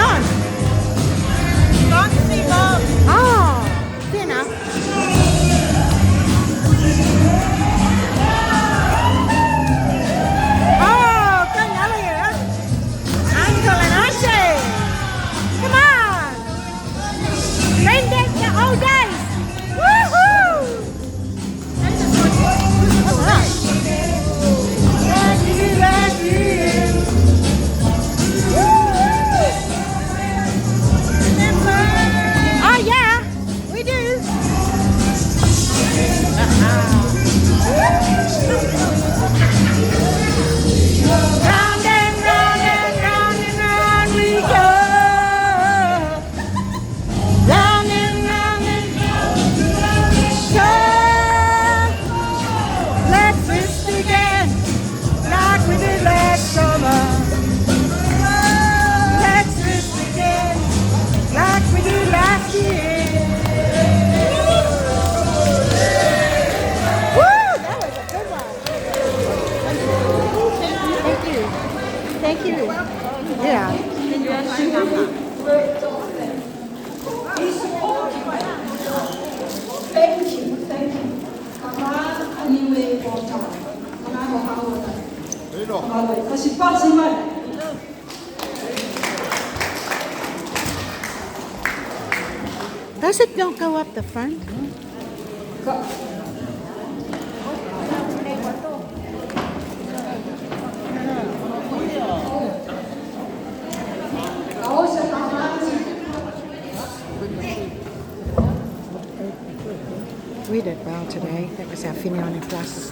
John. Gone to see Mom. Oh, fair enough. Oh, kênh Elliot. Uncle and Auntie. Come on. Granddad, the old days. Woohoo. All right. Oh yeah, we do. Round and round and round and round we go. Round and round and so let's twist again like we did last summer. Let's twist again like we did last year. Woo! That was a good one. Thank you. Thank you. Yeah. Thank you, thank you. 가만 안니웨이 보자. 가만 하고 가만 다시 빠지만. Does it don't go up the front? We did well today. That was our Finione Plus.